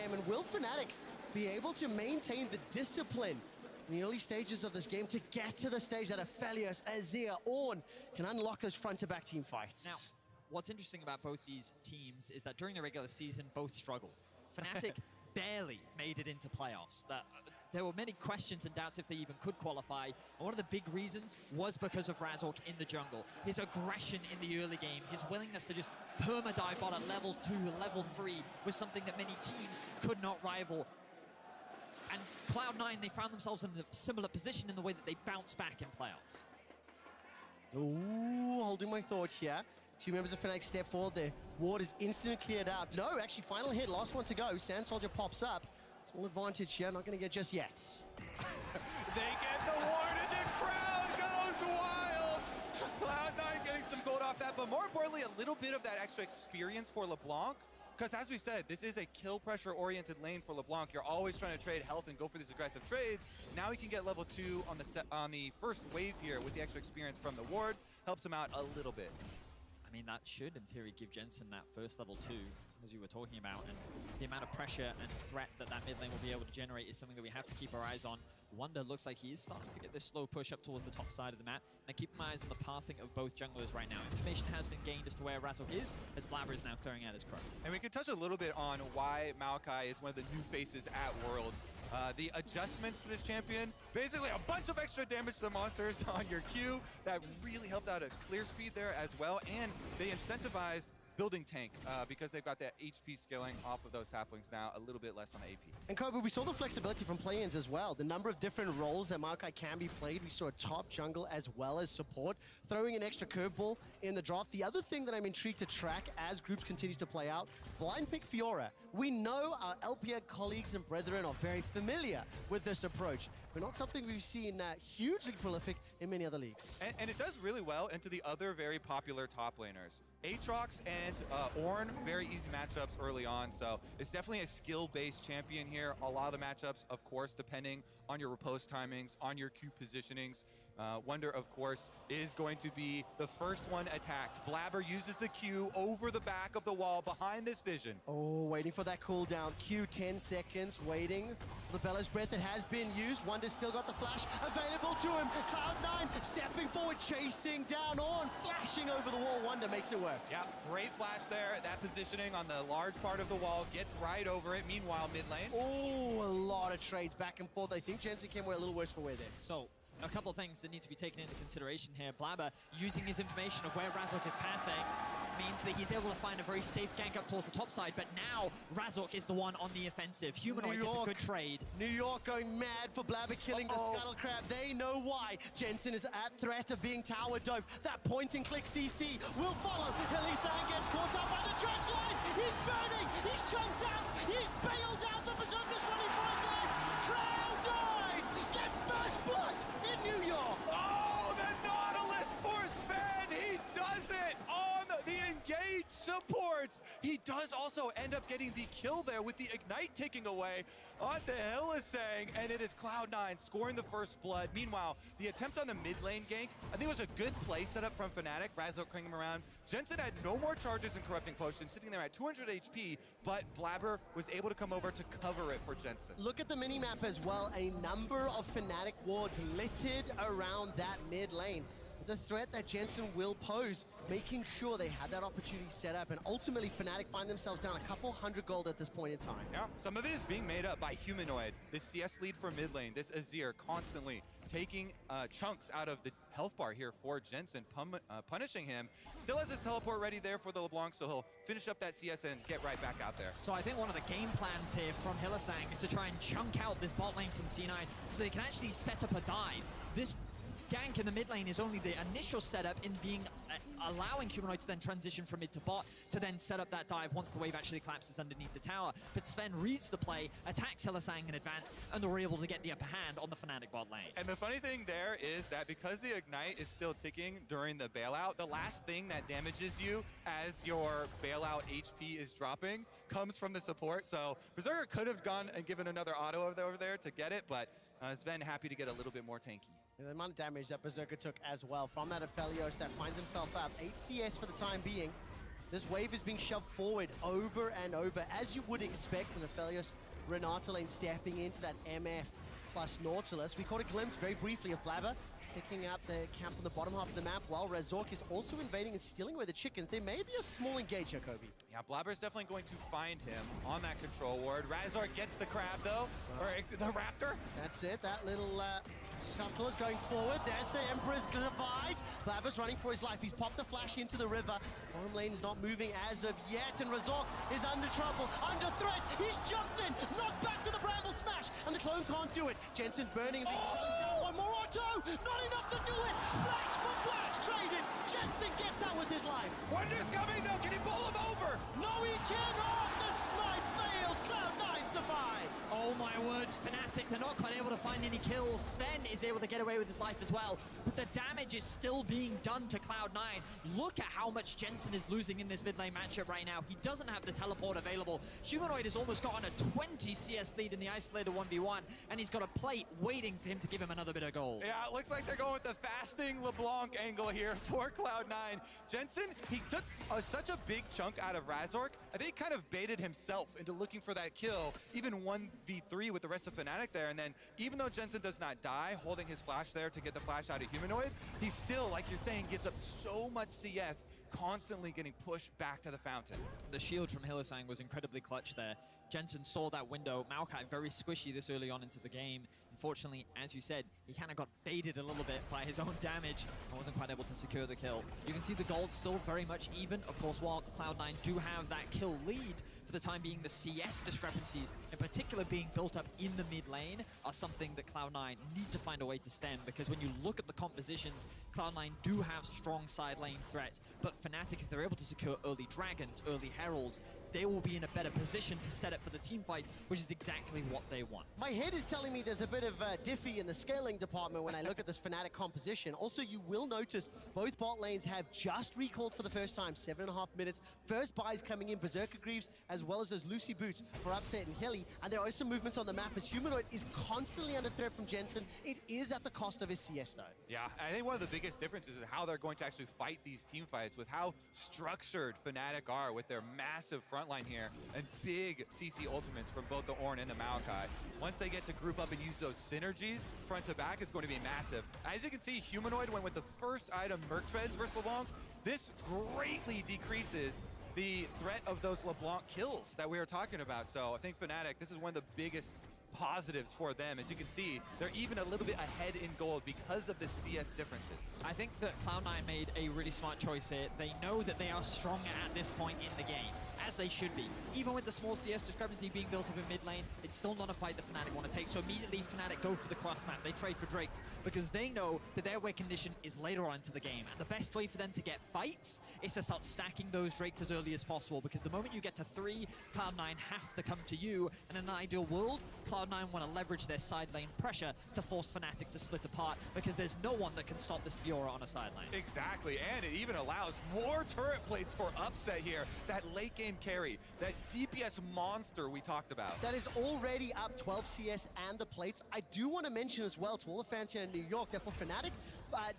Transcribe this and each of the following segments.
game, and will Fnatic be able to maintain the discipline in the early stages of this game to get to the stage that Aphelios, Azir, Ornn can unlock those front-to-back team fights? Now, what's interesting about both these teams is that during the regular season, both struggled. Fnatic barely made it into playoffs. There were many questions and doubts if they even could qualify, and one of the big reasons was because of Razork in the jungle. His aggression in the early game, his willingness to just perma-dive bot at level 2, level 3 was something that many teams could not rival. And Cloud9, they found themselves in a similar position in the way that they bounced back in playoffs. Ooh, holding my thought here. Two members of Fnatic step forward there. Ward is instantly cleared out. No, actually, final hit, last one to go. Sand Soldier pops up. Small advantage here, not going to get just yet. They get the ward and the crowd goes wild! Cloud9 getting some gold off that, but more importantly, a little bit of that extra experience for LeBlanc. Because as we said, this is a kill pressure-oriented lane for LeBlanc. You're always trying to trade health and go for these aggressive trades. Now he can get level 2 on the first wave here with the extra experience from the ward. Helps him out a little bit. I mean, that should, in theory, give Jensen that first level 2, as you were talking about, and the amount of pressure and threat that mid lane will be able to generate is something that we have to keep our eyes on. Wunder looks like he is starting to get this slow push up towards the top side of the map, and keep my eyes on the pathing of both junglers right now. Information has been gained as to where Razork is, as Blaber is now clearing out his crows. And we can touch a little bit on why Maokai is one of the new faces at Worlds. The adjustments to this champion, basically a bunch of extra damage to the monsters on your Q. That really helped out at clear speed there as well. And they incentivized building tank because they've got that HP scaling off of those halflings now, a little bit less on AP. And Kobe, we saw the flexibility from play-ins as well. The number of different roles that Maokai can be played. We saw a top jungle as well as support, throwing an extra curveball in the draft. The other thing that I'm intrigued to track as groups continues to play out, blind pick Fiora. We know our LPL colleagues and brethren are very familiar with this approach, but not something we've seen hugely prolific in many other leagues. And it does really well into the other very popular top laners. Aatrox and Ornn, very easy matchups early on, so it's definitely a skill-based champion here. A lot of the matchups, of course, depending on your riposte timings, on your Q positionings. Wunder, of course, is going to be the first one attacked. Blaber uses the Q over the back of the wall behind this vision. Oh, waiting for that cooldown. Q, 10 seconds, waiting for the Bellows Breath. It has been used. Wunder's still got the flash available to him. Cloud9 stepping forward, chasing down Ornn, flashing over the wall. Wunder makes it work. Yeah, great flash there. That positioning on the large part of the wall gets right over it. Meanwhile, mid lane. Oh, a lot of trades back and forth. I think Jensen came away a little worse for wear there. So, a couple of things that need to be taken into consideration here. Blaber, using his information of where Razork is pathing, means that he's able to find a very safe gank up towards the top side, but now Razork is the one on the offensive. Humanoid gets a good trade. New York going mad for Blaber killing the Scuttle Crab. They know why. Jensen is at threat of being tower dove. That point and click CC will follow. Hylissang gets caught up by the dredge line. He's burning. He's chunked out. He's bailed out. The Berserker's running for his life. Cloud9 get first blood in New York. Oh, the Nautilus for Zven! He does it on the engaged supports. He does also end up getting the kill there with the Ignite ticking away onto Hylissang, and it is Cloud9 scoring the first blood. Meanwhile, the attempt on the mid lane gank, I think it was a good play set up from Fnatic. Razork clearing him around. Jensen had no more charges in Corrupting Potion, sitting there at 200 HP, but Blaber was able to come over to cover it for Jensen. Look at the minimap as well. A number of Fnatic wards littered around that mid lane. The threat that Jensen will pose, making sure they had that opportunity set up, and ultimately Fnatic find themselves down a couple hundred gold at this point in time. Yeah, some of it is being made up by Humanoid, the CS lead for mid lane, this Azir constantly taking chunks out of the health bar here for Jensen, punishing him. Still has his teleport ready there for the LeBlanc, so he'll finish up that CS and get right back out there. So I think one of the game plans here from Hylissang is to try and chunk out this bot lane from C9 so they can actually set up a dive. This gank in the mid lane is only the initial setup in being allowing Humanoid to then transition from mid to bot to then set up that dive once the wave actually collapses underneath the tower. But Zven reads the play, attacks Hylissang in advance, and they're able to get the upper hand on the Fnatic bot lane. And the funny thing there is that because the Ignite is still ticking during the bailout, the last thing that damages you as your bailout HP is dropping comes from the support. So Berserker could have gone and given another auto over there to get it, but Zven happy to get a little bit more tanky. And the amount of damage that Berserker took as well from that Aphelios that finds himself up. 8 CS for the time being. This wave is being shoved forward over and over, as you would expect from the Aphelios Renata lane stepping into that MF plus Nautilus. We caught a glimpse very briefly of Blaber picking up the camp on the bottom half of the map, while Razork is also invading and stealing away the chickens. There may be a small engage here, Kobe. Yeah, Blaber is definitely going to find him on that control ward. Razork gets the crab though, or the raptor. That's it, that little scuffle is going forward. There's the Emperor's Divide. Blaber's running for his life. He's popped the flash into the river. Bottom lane is not moving as of yet, and Razork is under trouble, under threat. He's jumped in, knocked back with the Bramble Smash, and the clone can't do it. Jensen burning, one more auto, not enough to do it. Flash for flash traded. Jensen gets out with his life. Wunder's coming though, can he pull him over? No, he cannot. The snipe fails. Cloud9 survive. Oh my word, Fnatic, they're not quite able to find any kills. Zven is able to get away with his life as well, but the damage is still being done to Cloud9. Look at how much Jensen is losing in this mid lane matchup right now. He doesn't have the teleport available. Humanoid has almost gotten a 20 CS lead in the isolated 1v1, and he's got a plate waiting for him to give him another bit of gold. Yeah, it looks like they're going with the fasting LeBlanc angle here for Cloud9. Jensen, he took such a big chunk out of Razork. I think he kind of baited himself into looking for that kill, even 1v3 with the rest of Fnatic there. And then even though Jensen does not die, holding his flash there to get the flash out of Humanoid, he still, like you're saying, gives up so much CS, constantly getting pushed back to the fountain. The shield from Hylissang was incredibly clutch there. Jensen saw that window. Maokai very squishy this early on into the game. Unfortunately, as you said, he kind of got baited a little bit by his own damage and wasn't quite able to secure the kill. You can see the gold still very much even. Of course, while Cloud9 do have that kill lead, for the time being, the CS discrepancies, in particular being built up in the mid lane, are something that Cloud9 need to find a way to stem, because when you look at the compositions, Cloud9 do have strong side lane threat, but Fnatic, if they're able to secure early dragons, early heralds, they will be in a better position to set up for the team fights, which is exactly what they want. My head is telling me there's a bit of diffy in the scaling department when I look at this Fnatic composition. Also, you will notice both bot lanes have just recalled for the first time, 7.5 minutes. First buys coming in, Berserker Greaves, as well as those Lucy boots for Upset and Hilly. And there are some movements on the map as Humanoid is constantly under threat from Jensen. It is at the cost of his CS though. Yeah, I think one of the biggest differences is how they're going to actually fight these team fights, with how structured Fnatic are with their massive front line here and big CC ultimates from both the Ornn and the Maokai. Once they get to group up and use those synergies front to back, it's going to be massive. As you can see, Humanoid went with the first item, Merc Treads versus LeBlanc. This greatly decreases the threat of those LeBlanc kills that we were talking about. So I think Fnatic, this is one of the biggest positives for them. As you can see, they're even a little bit ahead in gold because of the CS differences. I think that Cloud9 made a really smart choice here. They know that they are stronger at this point in the game, as they should be. Even with the small CS discrepancy being built up in mid lane, it's still not a fight that Fnatic want to take. So immediately Fnatic go for the cross map. They trade for Drakes because they know that their win condition is later on into the game. And the best way for them to get fights is to start stacking those Drakes as early as possible, because the moment you get to 3, Cloud9 have to come to you. And in an ideal world, Cloud9 want to leverage their side lane pressure to force Fnatic to split apart, because there's no one that can stop this Fiora on a side lane. Exactly, and it even allows more turret plates for Upset here. That late game carry, that DPS monster we talked about. That is already up 12 CS and the plates. I do want to mention as well to all the fans here in New York that for Fnatic,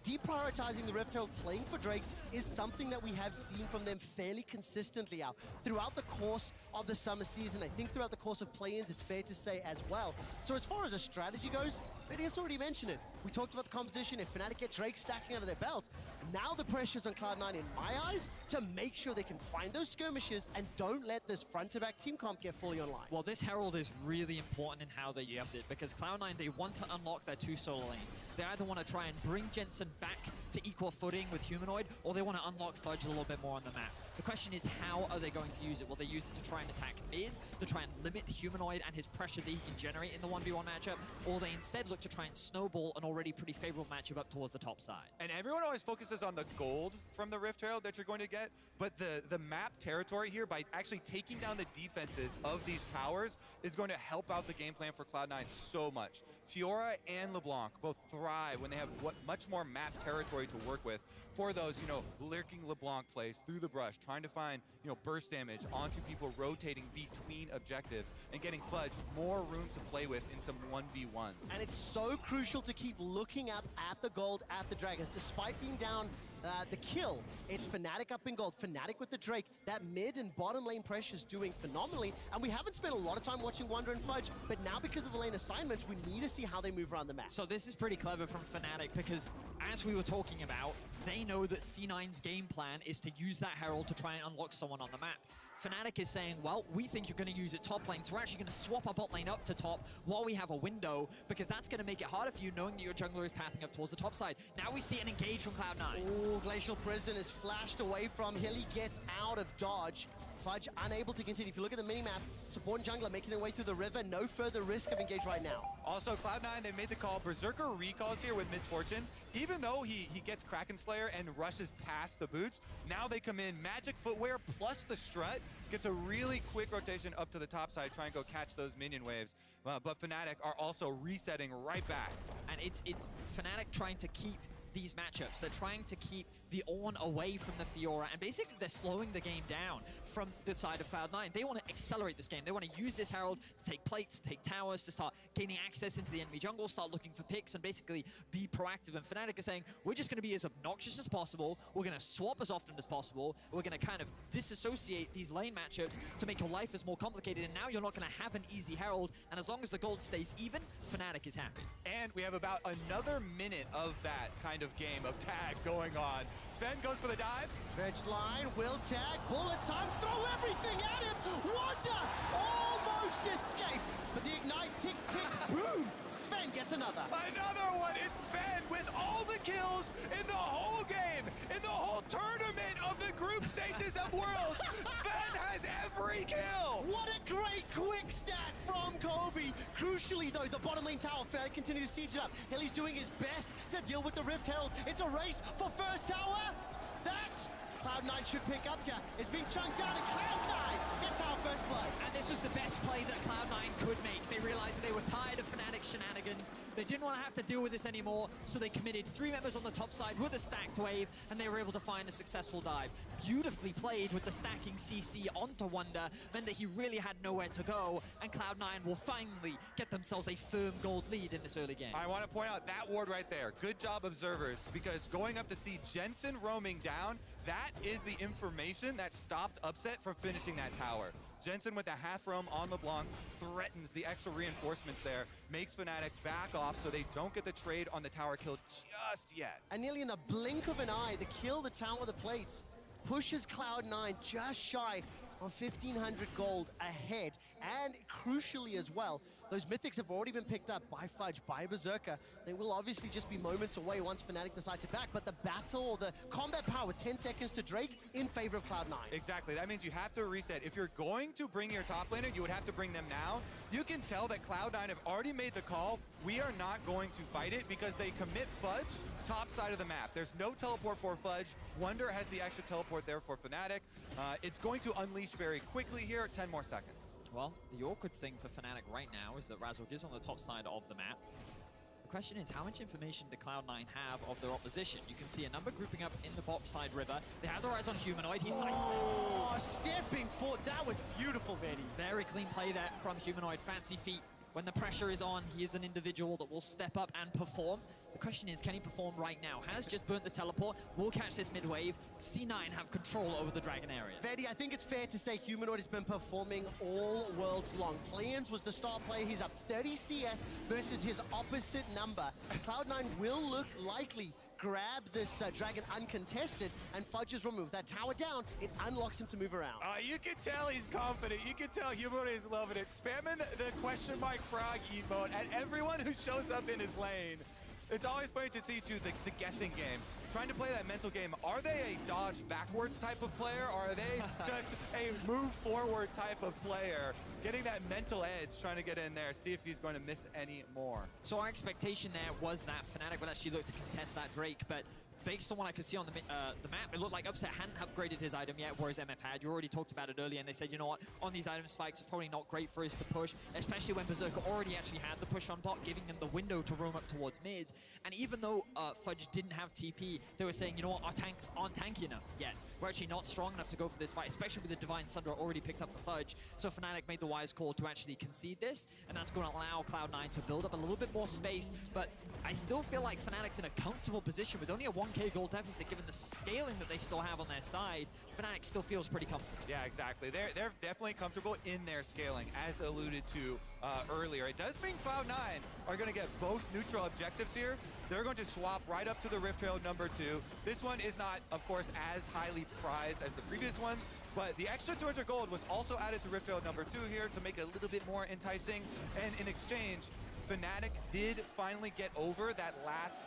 deprioritizing the Rift Herald, playing for Drakes, is something that we have seen from them fairly consistently out throughout the course of the summer season. I think throughout the course of play-ins, it's fair to say as well. So as far as a strategy goes, Vedius already mentioned it. We talked about the composition. If Fnatic get Drake stacking under their belt, now the pressure's on Cloud9 in my eyes to make sure they can find those skirmishes and don't let this front-to-back team comp get fully online. Well, this Herald is really important in how they use it, because Cloud9, they want to unlock their 2 solo lanes. They either want to try and bring Jensen back to equal footing with Humanoid, or they want to unlock Fudge a little bit more on the map. The question is, how are they going to use it? Will they use it to try and attack mid, to try and limit Humanoid and his pressure that he can generate in the 1v1 matchup, or they instead look to try and snowball an already pretty favorable matchup up towards the top side? And everyone always focuses on the gold from the Rift Herald that you're going to get, but the map territory here, by actually taking down the defenses of these towers, is going to help out the game plan for Cloud9 so much. Fiora and LeBlanc both thrive when they have much more map territory to work with for those, lurking LeBlanc plays through the brush, trying to find, burst damage onto people rotating between objectives and getting Fudge more room to play with in some 1v1s. And it's so crucial to keep looking up at the gold, at the dragons, despite being down the kill. It's Fnatic up in gold, Fnatic with the Drake. That mid and bottom lane pressure is doing phenomenally, and we haven't spent a lot of time watching Wunder and Fudge, but now because of the lane assignments, we need to see how they move around the map. So this is pretty clever from Fnatic because, as we were talking about, they know that C9's game plan is to use that Herald to try and unlock someone on the map. Fnatic is saying, well, we think you're going to use it top lane, so we're actually going to swap our bot lane up to top while we have a window, because that's going to make it harder for you knowing that your jungler is pathing up towards the top side. Now we see an engage from Cloud9. Ooh, Glacial Prison is flashed away from. Hilly gets out of dodge. Fudge unable to continue. If you look at the minimap, support and jungler making their way through the river. No further risk of engage right now. Also, Cloud9, they made the call. Berserker recalls here with Misfortune. Even though he gets Kraken Slayer and rushes past the boots, now they come in. Magic Footwear plus the Strut gets a really quick rotation up to the top side, try and go catch those minion waves. But Fnatic are also resetting right back. And it's Fnatic trying to keep these matchups. They're trying to keep the Ornn away from the Fiora, and basically they're slowing the game down from the side of Cloud9. They want to accelerate this game. They want to use this Herald to take plates, to take towers, to start gaining access into the enemy jungle, start looking for picks, and basically be proactive. And Fnatic is saying, we're just going to be as obnoxious as possible, we're going to swap as often as possible, we're going to kind of disassociate these lane matchups to make your life as more complicated, and now you're not going to have an easy Herald, and as long as the gold stays even, Fnatic is happy. And we have about another minute of that kind of game of tag going on. Zven goes for the dive. Veg line, will tag, bullet time, throw everything at him! Wunder almost escaped, but the ignite, tick, tick, boom! Zven gets another. Another one, it's Zven with all the kills in the whole game, in the whole tournament of the group stages of worlds. Zven has every kill. What a great quick stat from Kobe. Crucially though, the bottom lane tower, Fnatic continue to siege it up. Hilly's doing his best to deal with the Rift Herald. It's a race for first tower. That Cloud9 should pick up here. It's being chunked down, and Cloud9 gets our first play. And this was the best play that Cloud9 could make. They realized that they were tired of Fnatic's shenanigans. They didn't want to have to deal with this anymore, so they committed 3 members on the top side with a stacked wave, and they were able to find a successful dive. Beautifully played with the stacking CC onto Wunder, meant that he really had nowhere to go, and Cloud9 will finally get themselves a firm gold lead in this early game. I want to point out that ward right there. Good job, observers, because going up to see Jensen roaming down, that is the information that stopped Upset from finishing that tower. Jensen with a half roam on leBlanc threatens the extra reinforcements there, makes Fnatic back off so they don't get the trade on the tower kill just yet. And nearly in the blink of an eye, the kill, the tower, the plates, pushes Cloud9 just shy of 1,500 gold ahead. And crucially as well, those mythics have already been picked up by Fudge, by Berserker. They will obviously just be moments away once Fnatic decide to back, but the battle or the combat power, 10 seconds to Drake in favor of Cloud9. Exactly, that means you have to reset. If you're going to bring your top laner, you would have to bring them now. You can tell that Cloud9 have already made the call. We are not going to fight it because they commit Fudge top side of the map. There's no teleport for Fudge. Wunder has the extra teleport there for Fnatic. It's going to unleash very quickly here, 10 more seconds. Well, the awkward thing for Fnatic right now is that Razork is on the top side of the map. The question is, how much information do Cloud9 have of their opposition? You can see a number grouping up in the bot side river. They have their eyes on Humanoid. He sidesteps. Stepping forward. That was beautiful, Vedi. Very clean play there from Humanoid. Fancy feet. When the pressure is on, he is an individual that will step up and perform. The question is, can he perform right now? Has just burnt the teleport, will catch this mid-wave. C9 have control over the dragon area. Vedi, I think it's fair to say Humanoid has been performing all worlds long. Play-ins was the star player. He's up 30 CS versus his opposite number. Cloud9 will look likely grab this dragon uncontested, and Fudge is removed. That tower down, it unlocks him to move around. You can tell he's confident. You can tell Humanoid is loving it. Spamming the question mark frog emote at everyone who shows up in his lane. It's always funny to see, too, the guessing game. Trying to play that mental game. Are they a dodge backwards type of player, or are they just a move forward type of player? Getting that mental edge, trying to get in there, see if he's going to miss any more. So our expectation there was that Fnatic would actually look to contest that Drake, but based on what I could see on the map, it looked like Upset hadn't upgraded his item yet, whereas MF had. You already talked about it earlier, and they said, you know what, on these item spikes, it's probably not great for us to push, especially when Berserker already actually had the push on bot, giving him the window to roam up towards mid. And even though Fudge didn't have TP, they were saying, you know what, our tanks aren't tanky enough yet. We're actually not strong enough to go for this fight, especially with the Divine Sunder already picked up for Fudge. So Fnatic made the wise call to actually concede this, and that's going to allow Cloud9 to build up a little bit more space. But I still feel like Fnatic's in a comfortable position with only a 1 1k gold deficit, given the scaling that they still have on their side, Fnatic still feels pretty comfortable. Yeah, exactly. They're definitely comfortable in their scaling, as alluded to earlier. It does mean Cloud9 are going to get both neutral objectives here. They're going to swap right up to the Rift Herald #2. This one is not, of course, as highly prized as the previous ones, but the extra 200 gold was also added to Rift Herald #2 here to make it a little bit more enticing. And in exchange, Fnatic did finally get over that last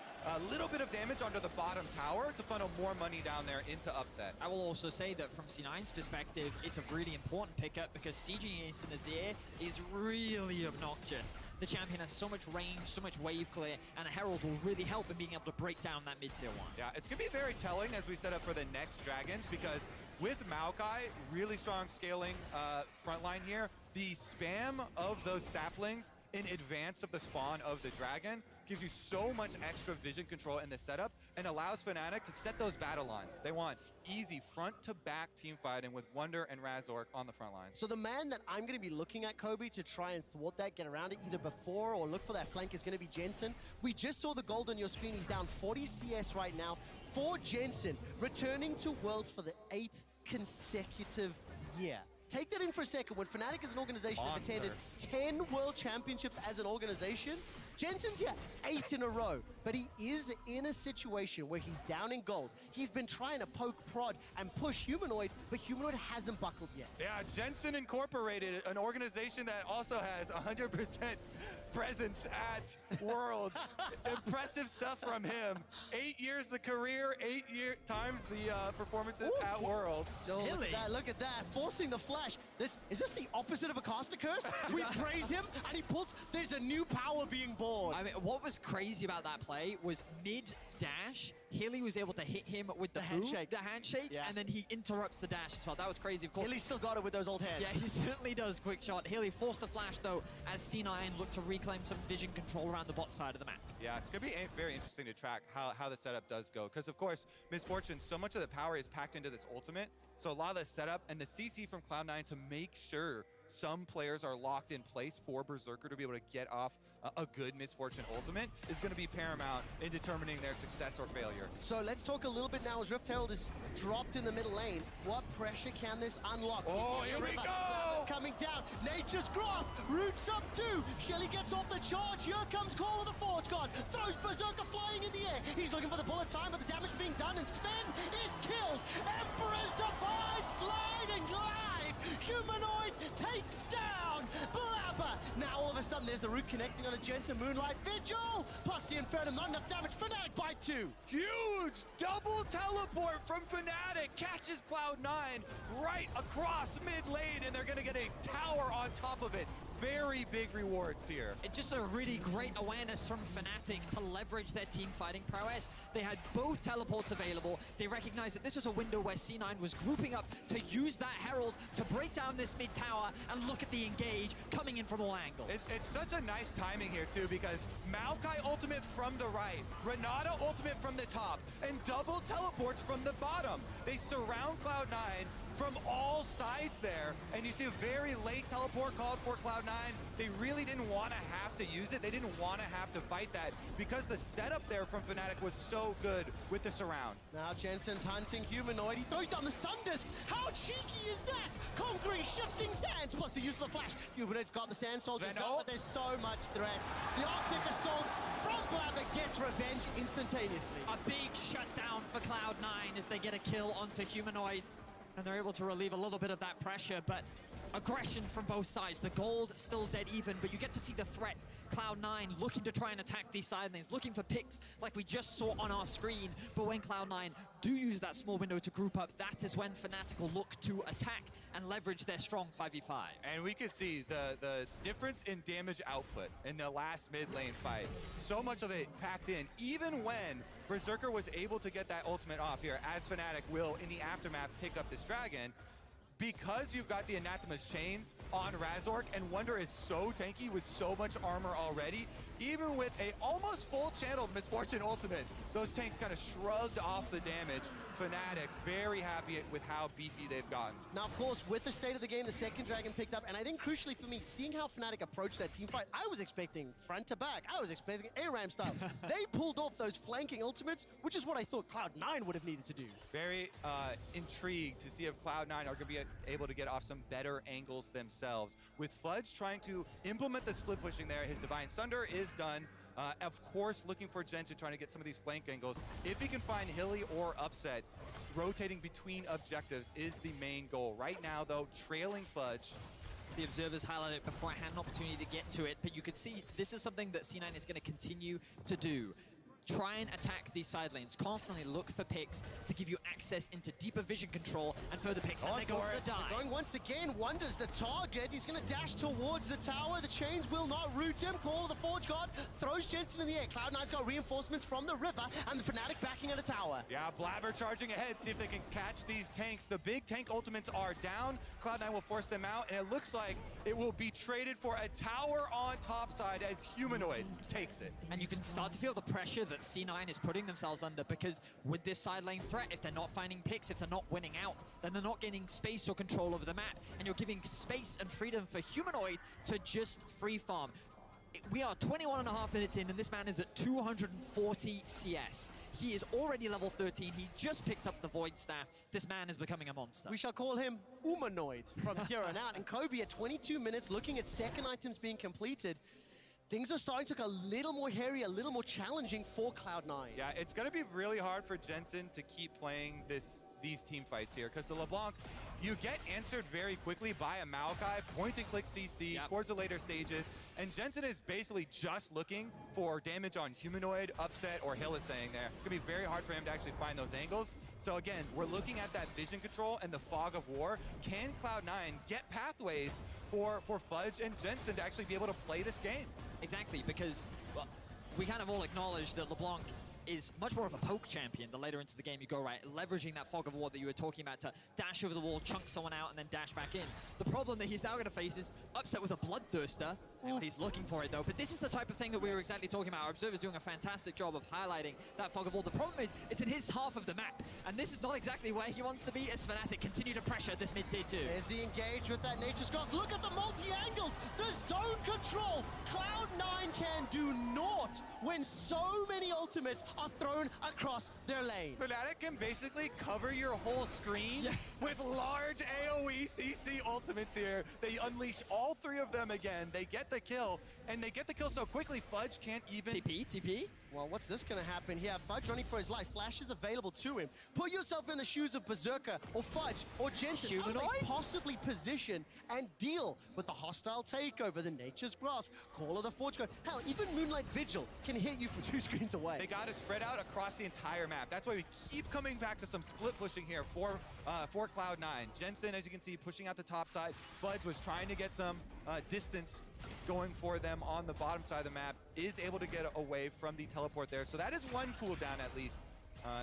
little bit of damage onto the bottom tower to funnel more money down there into upset. I will also say that from C9's perspective, it's a really important pickup because CG Ace and Azir is really obnoxious. The champion has so much range, so much wave clear, and a Herald will really help in being able to break down that mid-tier 1. Yeah, it's going to be very telling as we set up for the next Dragons, because with Maokai, really strong scaling front line here, the spam of those saplings in advance of the spawn of the dragon gives you so much extra vision control in the setup and allows Fnatic to set those battle lines. They want easy front-to-back team fighting with Wunder and Razork on the front lines. So the man that I'm going to be looking at, Kobe, to try and thwart that, get around it either before or look for that flank is going to be Jensen. We just saw the gold on your screen. He's down 40 CS right now for Jensen, returning to Worlds for the 8th consecutive year. Take that in for a second. When Fnatic as an organization have attended 10 World Championships as an organization, Jensen's here 8 in a row, but he is in a situation where he's down in gold. He's been trying to poke, prod, and push Humanoid, but Humanoid hasn't buckled yet. Yeah, Jensen Incorporated, an organization that also has 100% presence at Worlds. Impressive stuff from him. 8 years the career, 8 times the performances at Worlds. So look at that, forcing the flash. Is this the opposite of a caster curse? We praise him, and he pulls. There's a new power being born. I mean, what was crazy about that play was mid-dash, Hilly was able to hit him with the handshake, and then he interrupts the dash as well. That was crazy, of course. Hilly still got it with those old hands. Yeah, he certainly does, QuickShot. Hilly forced a flash, though, as C9 looked to reclaim some vision control around the bot side of the map. Yeah, it's going to be very interesting to track how the setup does go. Because, of course, Misfortune, so much of the power is packed into this ultimate. So a lot of the setup and the CC from Cloud9 to make sure some players are locked in place for Berserker to be able to get off a good Misfortune ultimate is going to be paramount in determining their success or failure. So let's talk a little bit now as Rift Herald is dropped in the middle lane. What pressure can this unlock? Oh, here we go! It's coming down. Nature's Grasp. Roots up too. Shelly gets off the charge. Here comes Call of the Forge God. Throws Berserker flying in the air. He's looking for the bullet time, but the damage being done, and Zven is killed. Emperor's Divine Slide and Glide. Humanoid takes down Blaber. Now all of a sudden there's the root connecting on a Jensen Moonlight Vigil. Plus the Inferno, not enough damage. Fnatic by 2. Huge double teleport from Fnatic. Catches Cloud9 right across mid lane, and they're going to get a tower on top of it. Very big rewards here. It's just a really great awareness from Fnatic to leverage their team fighting prowess. They had both teleports available. They recognized that this was a window where C9 was grouping up to use that Herald to break down this mid tower, and look at the engage coming in from all angles. It's such a nice timing here too, because Maokai ultimate from the right, Renata ultimate from the top, and double teleports from the bottom. They surround Cloud9 from all sides there, and you see a very late teleport called for Cloud9. They really didn't want to have to use it. They didn't want to have to fight that because the setup there from Fnatic was so good with the surround. Now Jensen's hunting Humanoid. He throws down the Sundisk. How cheeky is that? Conquering shifting sands, plus the use of the flash. Humanoid's got the sand soldiers up, but there's so much threat. The Arctic Assault from Blaber gets revenge instantaneously. A big shutdown for Cloud9 as they get a kill onto Humanoid, and they're able to relieve a little bit of that pressure, but aggression from both sides. The gold still dead even, but you get to see the threat. Cloud9 looking to try and attack these side lanes, looking for picks like we just saw on our screen. But when Cloud9 do use that small window to group up, that is when Fnatic will look to attack and leverage their strong 5v5. And we can see the difference in damage output in the last mid lane fight. So much of it packed in, even when Berserker was able to get that ultimate off here, as Fnatic will, in the aftermath, pick up this dragon. Because you've got the Anathema's chains on Razork, and Wunder is so tanky with so much armor already, even with a almost full channel Misfortune ultimate, those tanks kind of shrugged off the damage. Fnatic very happy with how beefy they've gotten. Now, of course, with the state of the game, the second dragon picked up, and I think crucially for me, seeing how Fnatic approached that team fight, I was expecting front to back. I was expecting ARAM style. They pulled off those flanking ultimates, which is what I thought Cloud9 would have needed to do. Very intrigued to see if Cloud9 are going to be able to get off some better angles themselves. With Fudge trying to implement the split pushing there, his Divine Sunder is done. Of course, looking for Jensen trying to get some of these flank angles. If he can find Hilly or Upset, rotating between objectives is the main goal. Right now, though, trailing Fudge. The observers highlighted it before I had an opportunity to get to it, but you could see this is something that C9 is going to continue to do. Try and attack these side lanes. Constantly look for picks to give you access into deeper vision control and further picks. And they go for the dive. Going once again, Wunder's the target. He's going to dash towards the tower. The chains will not root him. Call of the Forge God throws Jensen in the air. Cloud9's got reinforcements from the river, and the Fnatic backing at a tower. Yeah, Blaber charging ahead, see if they can catch these tanks. The big tank ultimates are down. Cloud9 will force them out, and it looks like it will be traded for a tower on top side as Humanoid takes it. And you can start to feel the pressure that C9 is putting themselves under, because with this side lane threat, if they're not finding picks, if they're not winning out, then they're not getting space or control over the map. And you're giving space and freedom for Humanoid to just free farm. We are 21.5 minutes in, and this man is at 240 CS. He is already level 13. He just picked up the Void Staff. This man is becoming a monster. We shall call him Humanoid from here on out. And Kobe at 22 minutes, looking at second items being completed. Things are starting to look a little more hairy, a little more challenging for Cloud9. Yeah, it's going to be really hard for Jensen to keep playing these team fights here, because the LeBlanc, you get answered very quickly by a Maokai, point and click CC towards the later stages, and Jensen is basically just looking for damage on Humanoid, Upset, or Hylissang there. It's going to be very hard for him to actually find those angles. So again, we're looking at that vision control and the fog of war. Can Cloud9 get pathways for Fudge and Jensen to actually be able to play this game? Exactly, because well, we kind of all acknowledge that LeBlanc is much more of a poke champion the later into the game you go, right? Leveraging that fog of war that you were talking about to dash over the wall, chunk someone out, and then dash back in. The problem that he's now going to face is Upset with a Bloodthirster. He's looking for it, though. But this is the type of thing that we were exactly talking about. Our observer's doing a fantastic job of highlighting that fog of war. The problem is, it's in his half of the map, and this is not exactly where he wants to be as Fnatic continue to pressure this mid-tier 2. There's the engage with that Nature's Grasp. Look at the multi-angles, the zone control. Cloud9 can do naught when so many ultimates are thrown across their lane. Fnatic can basically cover your whole screen with large AoE CC ultimates here. They unleash all three of them again. They get the kill, and they get the kill so quickly, Fudge can't even... TP? Well, what's this going to happen here? Fudge running for his life. Flash is available to him. Put yourself in the shoes of Berserker or Fudge or Jensen. Humanoid? How do they possibly position and deal with the hostile takeover, the Nature's Grasp, Call of the Forge God? Hell, even Moonlight Vigil can hit you from 2 screens away. They got to spread out across the entire map. That's why we keep coming back to some split pushing here for Cloud9. Jensen, as you can see, pushing out the top side. Fudge was trying to get some distance going for them on the bottom side of the map, is able to get away from the teleport there. So that is one cooldown at least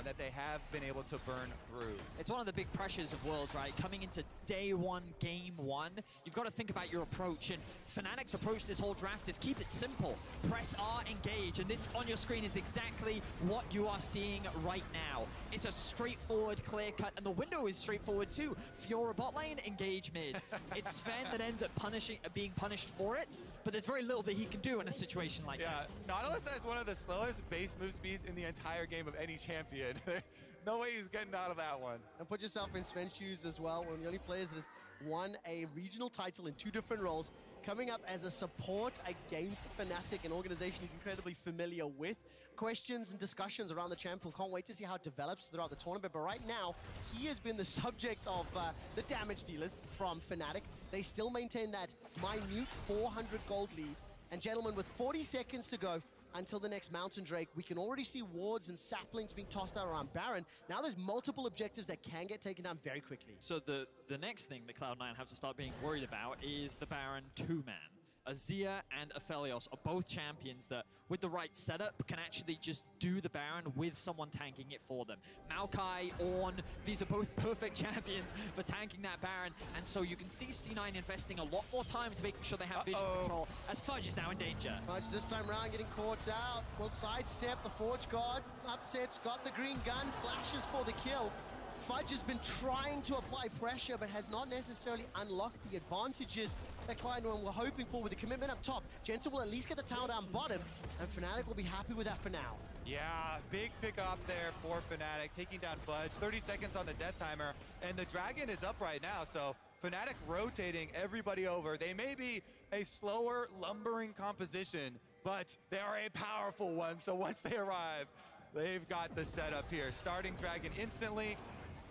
that they have been able to burn through. It's one of the big pressures of Worlds, right? Coming into day 1, game 1, you've got to think about your approach. And Fnatic's approach this whole draft is keep it simple. Press R, engage. And this on your screen is exactly what you are seeing right now. It's a straightforward clear cut, and the window is straightforward too. Fiora bot lane, engage mid. It's Zven that ends up being punished for it, but there's very little that he can do in a situation like that. Nautilus has one of the slowest base move speeds in the entire game of any champion. No way he's getting out of that one. And put yourself in Sven's shoes as well. One of the only players that has won a regional title in 2 different roles, coming up as a support against Fnatic, an organization he's incredibly familiar with. Questions and discussions around the champion. Can't wait to see how it develops throughout the tournament. But right now, he has been the subject of the damage dealers from Fnatic. They still maintain that minute 400 gold lead. And gentlemen, with 40 seconds to go until the next Mountain Drake, we can already see wards and saplings being tossed out around Baron. Now there's multiple objectives that can get taken down very quickly. So the next thing that Cloud9 have to start being worried about is the Baron 2-man. Azir and Aphelios are both champions that, with the right setup, can actually just do the Baron with someone tanking it for them. Maokai, Ornn, these are both perfect champions for tanking that Baron, and so you can see C9 investing a lot more time into making sure they have vision control, as Fudge is now in danger. Fudge this time around getting caught out. Will sidestep the Forge God. Upsets, got the green gun, flashes for the kill. Fudge has been trying to apply pressure, but has not necessarily unlocked the advantages that Cloud9 were hoping for with the commitment up top. Jensen will at least get the tower down bottom, and Fnatic will be happy with that for now. Yeah, big pick off there for Fnatic, taking down Fudge. 30 seconds on the death timer, and the Dragon is up right now, so Fnatic rotating everybody over. They may be a slower, lumbering composition, but they are a powerful one, so once they arrive, they've got the setup here. Starting Dragon instantly.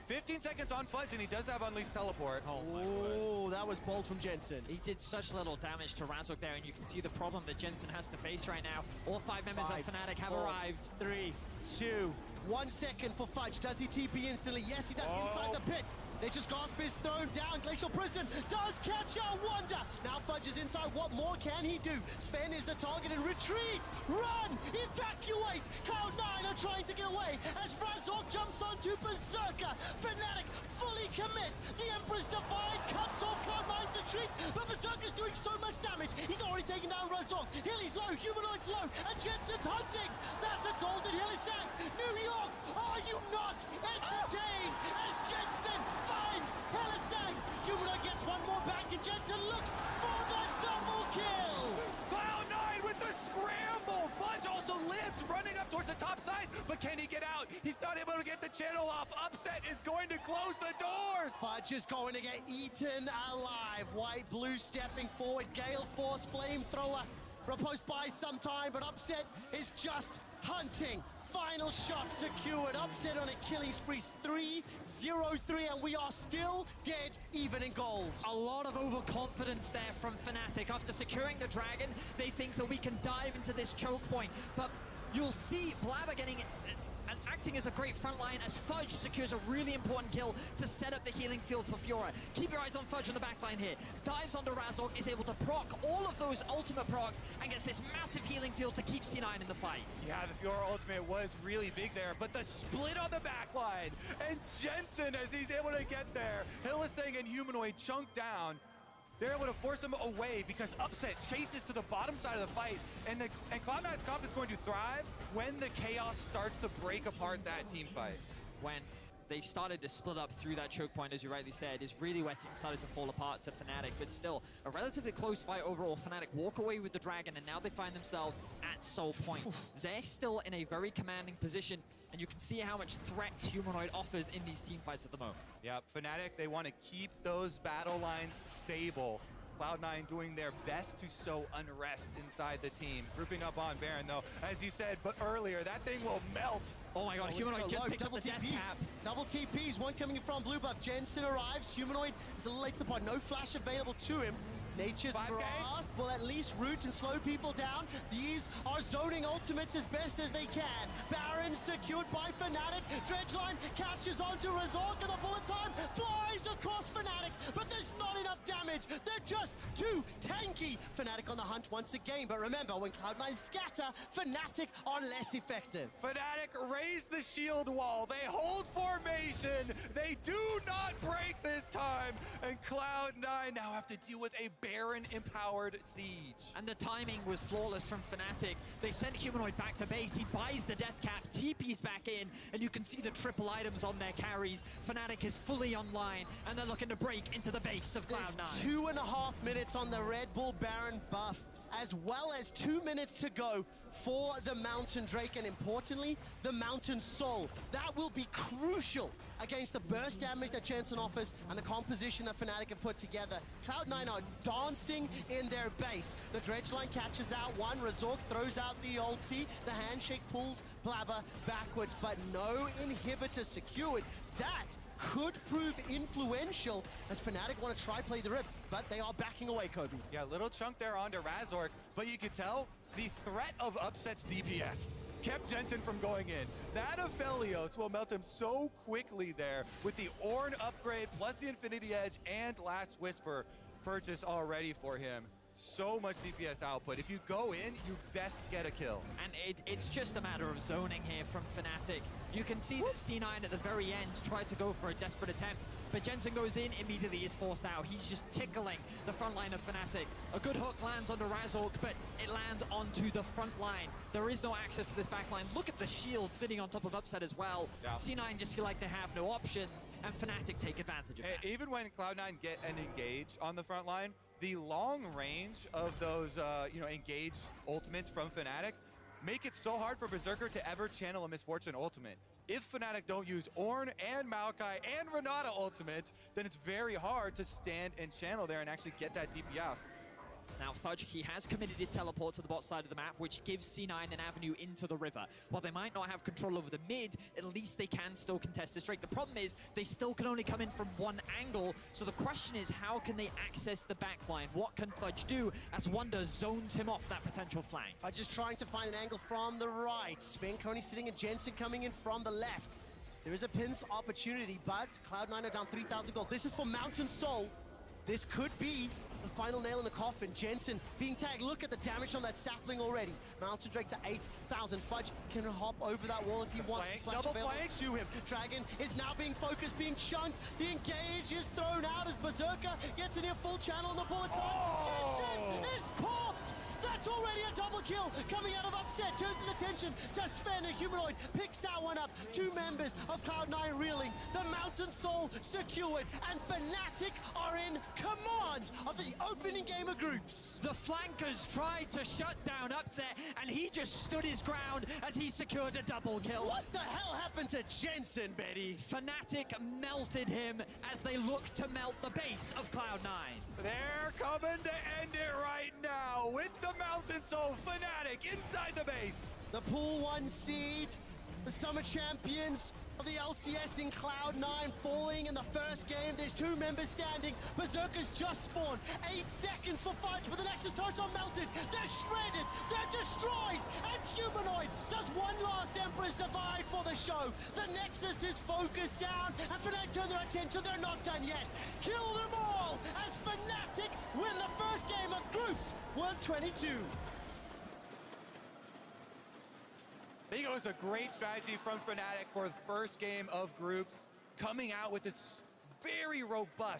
15 seconds on Fudge, and he does have Unleashed Teleport. Oh, that was bold from Jensen. He did such little damage to Razork there, and you can see the problem that Jensen has to face right now. All 5 members of Fnatic have arrived. 3, 2, 1 second for Fudge. Does he TP instantly? Yes, he does. Inside the pit. Nature's Grasp is thrown down. Glacial Prison does catch out Wunder. Now Fudge is inside. What more can he do? Zven is the target and retreat. Run! Evacuate! Cloud9 are trying to get away as Razork jumps onto Berserker. Fnatic fully commit. The Emperor's Divide cuts off Cloud9's retreat, but Berserker's doing so much damage. He's already taken down Razork. Hilly's low, Humanoid's low, and Jensen's hunting. That's a golden Hylissang. New York, are you not entertained as Jensen finds Hylissang? Humanoid gets one more back, and Jensen looks for the double kill. Cloud9 with the scramble. Fudge also lives, running up towards the top side, but can he get out? He's not able to get the channel off. Upset is going to close the doors. Fudge is going to get eaten alive. White, blue stepping forward. Gale Force flamethrower. Riposte buys some time, but Upset is just hunting. Final shot secured. Upset on a killing spree. 3-0-3, and we are still dead even in goals. A lot of overconfidence there from Fnatic. After securing the Dragon, they think that we can dive into this choke point. But you'll see Blaber getting and acting as a great front line as Fudge secures a really important kill to set up the healing field for Fiora. Keep your eyes on Fudge on the backline here. Dives onto Razork, is able to proc all of those ultimate procs, and gets this massive healing field to keep C9 in the fight. Yeah, the Fiora ultimate was really big there, but the split on the backline, and Jensen, as he's able to get there, Hylissang and Humanoid chunk down. They're able to force him away because Upset chases to the bottom side of the fight, and Cloud9's comp is going to thrive when the chaos starts to break apart that team fight. When they started to split up through that choke point, as you rightly said, is really where things started to fall apart to Fnatic, but still, a relatively close fight overall. Fnatic walk away with the Dragon, and now they find themselves at Soul Point. They're still in a very commanding position, and you can see how much threat Humanoid offers in these team fights at the moment. Yeah, Fnatic, they want to keep those battle lines stable. Cloud9 doing their best to sow unrest inside the team. Grouping up on Baron, though, as you said, but earlier, that thing will melt. Oh my god, Humanoid just picked up the death cap. Double TPs, one coming from blue buff. Jensen arrives. Humanoid is a little late to the pod. No flash available to him. Nature's Grasp will at least root and slow people down. These are zoning ultimates as best as they can. Baron secured by Fnatic. Dredgeline catches onto Razork, and the bullet time flies across Fnatic, but there's not enough damage. They're just too tanky. Fnatic on the hunt once again, but remember, when Cloud9 scatter, Fnatic are less effective. Fnatic raise the shield wall. They hold formation. They do not break this time, and Cloud9 now have to deal with a Baron-empowered siege. And the timing was flawless from Fnatic. They sent Humanoid back to base. He buys the death cap, TP's back in, and you can see the triple items on their carries. Fnatic is fully online, and they're looking to break into the base of Cloud9. 2.5 minutes on the Red Bull Baron buff, as well as 2 minutes to go for the Mountain Drake, and importantly, the Mountain Soul. That will be crucial against the burst damage that Jensen offers and the composition that Fnatic have put together. Cloud9 are dancing in their base. The Dredge line catches out one. Razork throws out the ulti. The handshake pulls Blaber backwards, but no inhibitor secured. That could prove influential as Fnatic want to try play the rip, but they are backing away, Kobe. Yeah, little chunk there onto Razork, but you could tell the threat of Upset's DPS kept Jensen from going in. That Aphelios will melt him so quickly there with the Ornn upgrade plus the Infinity Edge and Last Whisper purchase already for him. so much DPS output. If you go in, you best get a kill. And it's just a matter of zoning here from Fnatic. You can see that C9 at the very end tried to go for a desperate attempt, but Jensen goes in, immediately is forced out. He's just tickling the front line of Fnatic. A good hook lands onto Razork, but it lands onto the front line. There is no access to this back line. Look at the shield sitting on top of Upset as well. Yeah. C9 just feel like they have no options, and Fnatic take advantage of that. Even when Cloud9 get an engage on the front line, the long range of those engage ultimates from Fnatic make it so hard for Berserker to ever channel a Misfortune ultimate. If Fnatic don't use Ornn and Maokai and Renata ultimate, then it's very hard to stand and channel there and actually get that DPS. Now Fudge, he has committed his teleport to the bot side of the map, which gives C9 an avenue into the river. While they might not have control over the mid, at least they can still contest this Drake. The problem is, they still can only come in from one angle, so the question is, how can they access the backline? What can Fudge do as Wunder zones him off that potential flank? Fudge is trying to find an angle from the right. Zven sitting in, Jensen coming in from the left. There is a pin's opportunity, but Cloud9 are down 3,000 gold. This is for Mountain Soul. This could be the final nail in the coffin. Jensen being tagged. Look at the damage on that sapling already. Mountain Drake to 8,000. Fudge can hop over that wall if he wants. Flash available to him. Dragon is now being focused, being shunned. The engage is thrown out as Berserker gets a near full channel on the bullet. Jensen is popped! That's already a double kill coming out of Upset. Turns his attention to Zven, a Humanoid. Picks that one up. Two members of Cloud9 reeling. The Mountain Soul secured. And Fnatic are in command of the opening game of groups. The flankers tried to shut down Upset, and he just stood his ground as he secured a double kill. What the hell happened to Jensen, Betty? Fnatic melted him as they look to melt the base of Cloud9. They're coming to end it right now with the Mountain Soul Fnatic inside the base. The Pool 1 seed, the Summer Champions of the LCS in Cloud9 falling in the first game. There's two members standing. Berserker's just spawned. 8 seconds for Fudge, but the Nexus turrets are melted. They're shredded. They're destroyed. And Humanoid does one last Emperor's Divide for the show. The Nexus is focused down, and Fnatic turn their attention. They're not done yet. Kill them all as Fnatic win the first game of groups, 122. I think it was a great strategy from Fnatic for the first game of groups, coming out with this very robust